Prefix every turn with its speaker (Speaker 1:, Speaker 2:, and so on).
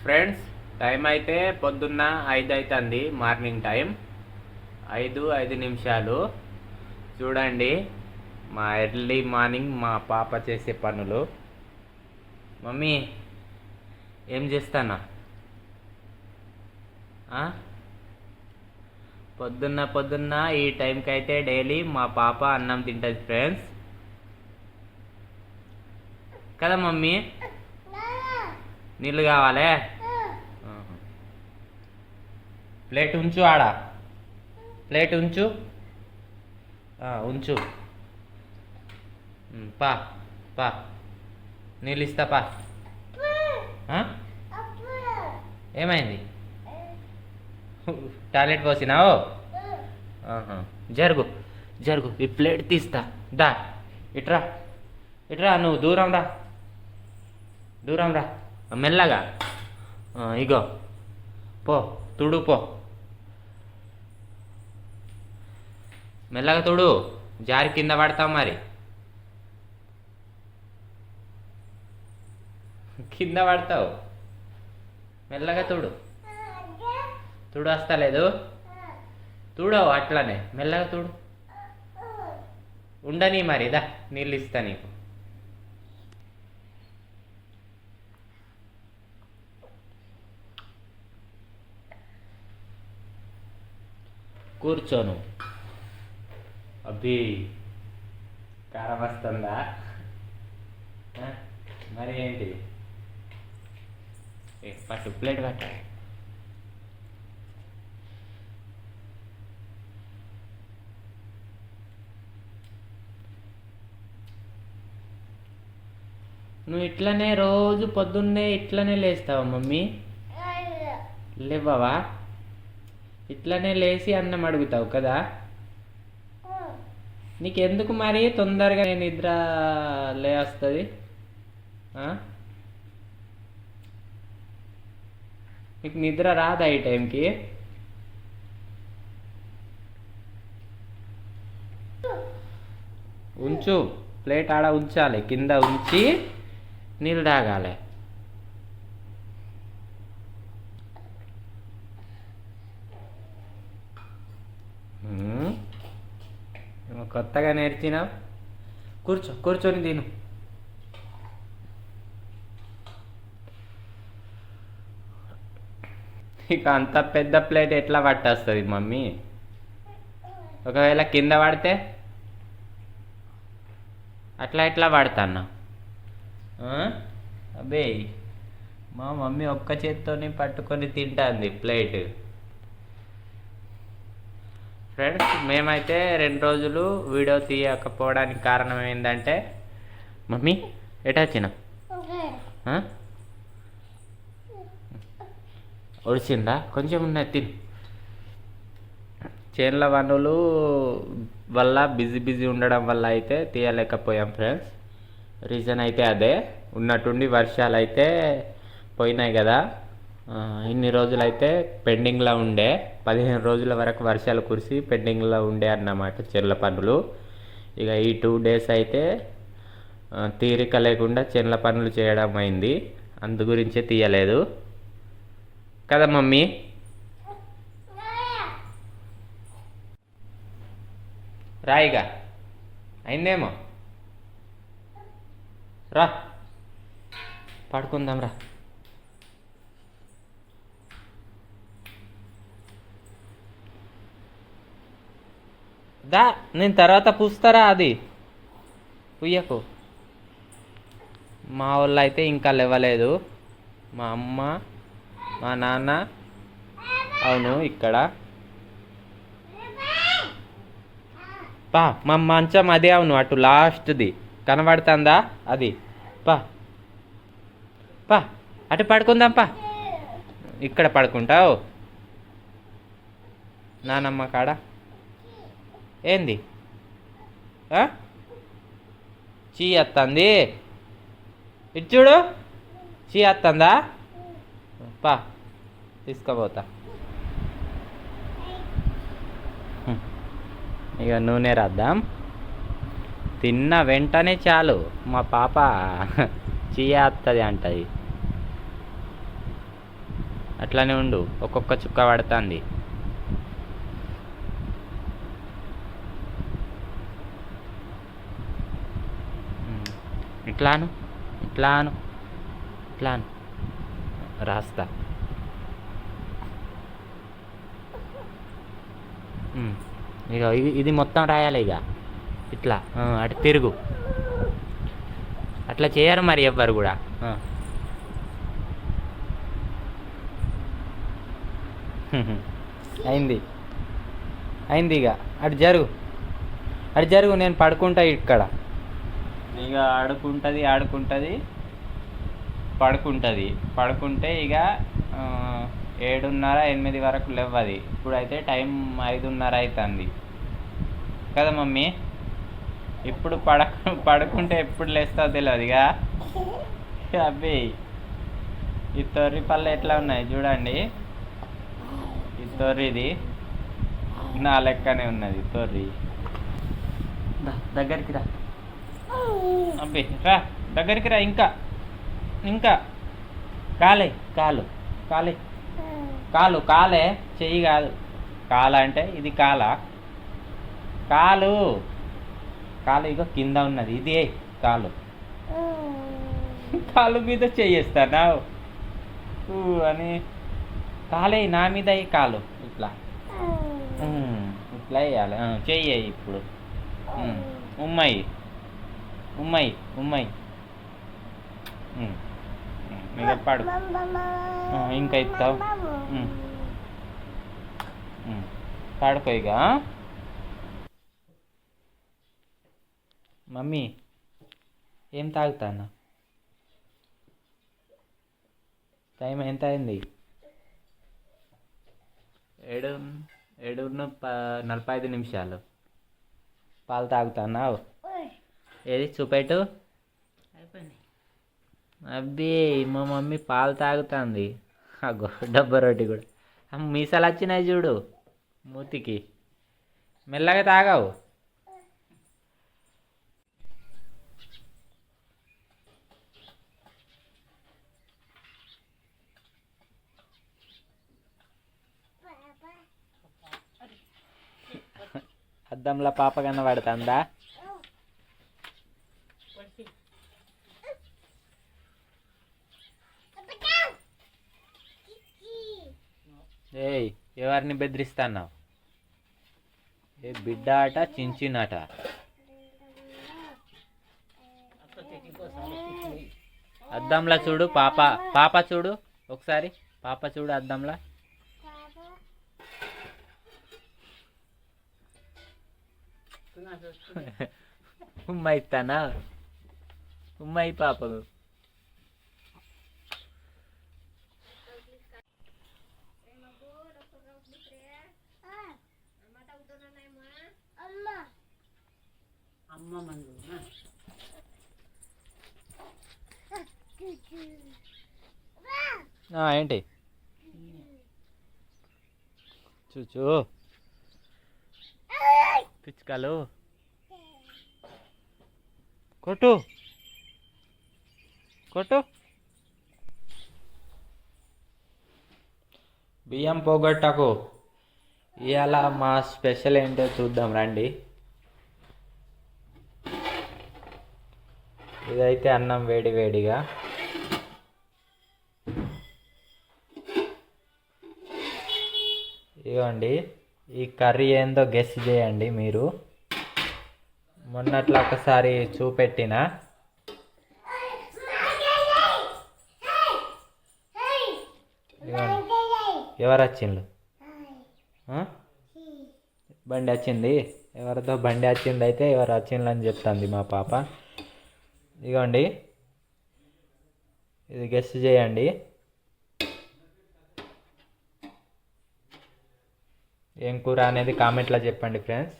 Speaker 1: Friends, time అయితే పొద్దున్న 5 అవుతుంది. మార్నింగ్ టైం 5 చూడండి. మా ఎర్లీ మార్నింగ్ మా పాప చేసే పనులు. మమ్మీ ఏం చేస్తానా? పొద్దున్న ఈ టైంకి అయితే డైలీ మా పాప అన్నం తింటుంది ఫ్రెండ్స్. కదా మమ్మీ? నీళ్ళు కావాలే? ప్లేట్ ఉంచు, ప్లేట్ ఉంచు. ఉంచు. పా పా నీళ్ళు ఇస్తా పా. ఏమైంది? టాయిలెట్ పోసినావు? జరుగు జరుగు, ఈ ప్లేట్ తీస్తా. దా ఇట్రా ఇట్రా, నువ్వు దూరం రా మెల్లగా. ఇగో పో, తుడు పో, మెల్లగా తుడు, జారి కింద పడతావు మరి. కింద పడతావు, మెల్లగా తుడు. తుడు వస్తలేదు, తుడవు అట్లనే మెల్లగా తుడు. ఉండని మరి, దా నీళ్ళు ఇస్తా నీకు. కూర్చోను. అబ్బి కారం వస్తుందా? మరి ఏంటి? పట్టు, ప్లేట్ పట్ట. నువ్వు ఇట్లనే రోజు పొద్దున్నే ఇట్లనే లేస్తావా మమ్మీ? లేవవా? ఇట్లనే లేచి అన్నం అడుగుతావు కదా? నీకెందుకు మరి తొందరగా నిద్ర లేస్తుంది? నీకు నిద్ర రాదా ఈ టైంకి? ఉంచు, ప్లేట్ ఆడ ఉంచాలి, కింద ఉంచి నీళ్ళు తాగాలి. కొత్తగా నేర్చినావు. కూర్చొని తిను. ఇక అంత పెద్ద ప్లేట్ ఎట్లా పట్టేస్తుంది మమ్మీ? ఒకవేళ కింద పడితే ఎట్లా పడతాన్నా? అబ్బే, మా మమ్మీ ఒక్క చేత్తోని పట్టుకొని తింటుంది ప్లేట్. ఫ్రెండ్స్, మేమైతే 2 రోజులు వీడియో తీయకపోవడానికి కారణం ఏంటంటే, మమ్మీ ఎటా వచ్చిన ఒడిచిందా? కొంచెం ఉన్నది తిను. చేన్ల పనులు వల్ల బిజీ ఉండడం వల్ల అయితే తీయలేకపోయాం ఫ్రెండ్స్. రీజన్ అయితే అదే. ఉన్నట్టుండి వర్షాలు అయితే పోయినాయి కదా. ఇన్ని రోజులైతే పెండింగ్లో ఉండే, 15 రోజుల వరకు వర్షాలు కురిసి పెండింగ్లో ఉండే అన్నమాట చెర్ల పనులు. ఇక ఈ 2 days అయితే తీరిక లేకుండా చెర్ల పనులు చేయడం అయింది. అందు గురించే తీయలేదు కదా మమ్మీ? రాయిగా అయిందేమో. రా పడుకుందాం రా. దా, నేను తర్వాత పూస్తారా? అది పుయ్యకు. మా వాళ్ళు అయితే ఇంకా లేవలేదు. మా అమ్మ, మా నాన్న, అవును ఇక్కడ పా. మా మంచం అదే, అవును అటు లాస్ట్ది కనబడుతుందా? అది పా పా, అటు పడుకుందాం పా. ఇక్కడ పడుకుంటావు నానమ్మ కాడ. ఏంది చీ వస్తుంది? ఇటు చూడు, చీ వస్తుందా? పా తీసుకుపోతా. ఇక నూనె రాద్దాం. తిన్న వెంటనే చాలు మా పాప చీ వస్తుంది అంటది. అట్లానే ఉండు, ఒక్కొక్క చుక్క పడుతుంది. ఇట్లాను ఇట్లాను ఇట్లాను రాస్తా. ఇక ఇది మొత్తం రాయాలి. ఇక ఇట్లా అటు తిరుగు. అట్లా చేయరు మరి ఎవ్వరు కూడా. అయింది అయింది. ఇక అటు జరుగు నేను పడుకుంటా ఇక్కడ. ఇక ఆడుకుంటుంది పడుకుంటే ఇక 7:30 8 వరకు లేవది. ఇప్పుడైతే టైం 5:30 అవుతుంది కదా మమ్మీ. ఇప్పుడు పడుకుంటే ఎప్పుడు లేస్తావు తెలియదు. ఇక అబ్బి ఈ తొర్రి పళ్ళు ఎట్లా ఉన్నాయి చూడండి. ఈ తొర్రిది నా లెక్కనే ఉన్నది తొర్రి. దగ్గరికి రా అబ్బి, రా దగ్గరికి రా. ఇంకా కాలే చెయ్యి కాదు. అంటే ఇది కాలు ఇగో కింద ఉన్నది. ఇది కాలు మీద చెయ్యేస్తానా అని. కాలే నా మీద కాలు ఇట్లా వేయాలి. చెయ్యి ఇప్పుడు. ఉమ్మాయి ఇక పడు. ఇంకా ఇస్తావు. పడుకో ఇక. మమ్మీ ఏం తాగుతానా? టైం ఎంత అయింది? 7:45. పాలు తాగుతానా? ఏది చూపెట్టు. అబ్బే మా మమ్మీ పాలు తాగుతుంది. అగో డబ్బా రొట్టి కూడా. మీసాలు వచ్చినాయి చూడు మూతికి. మెల్లగా తాగావు. అద్దంలో పాప కనబడుతుందా? ఏయ్ ఎవరిని బెదిరిస్తున్నావు? ఏ బిడ్డ ఆట చించినట. అద్దంలా చూడు పాప చూడు ఒకసారి. పాప చూడు అద్దంలా. ఉమ్మాయి ఇస్తానా? ఉమ్మాయి పాపకు. ఏంటి చూచు పిచ్చుకలు కొట్టు బియ్యం పోగొట్టకు. ఇవాళ మా స్పెషల్ ఏంటో చూద్దాం రండి. ఇదైతే అన్నం వేడిగా. ఇదిగోండి. ఈ కర్రీ ఏందో గెస్ చేయండి మీరు. మొన్నట్లో ఒకసారి చూపెట్టిన. ఎవరు వచ్చిండ్రు? బండి వచ్చింది. ఎవరితో బండి వచ్చింది అయితే ఎవరు వచ్చిండ్రు అని చెప్తుంది మా పాప. ఇదిగోండి ఇది గెస్ చేయండి. ఏం కూర అనేది కామెంట్లో చెప్పండి ఫ్రెండ్స్.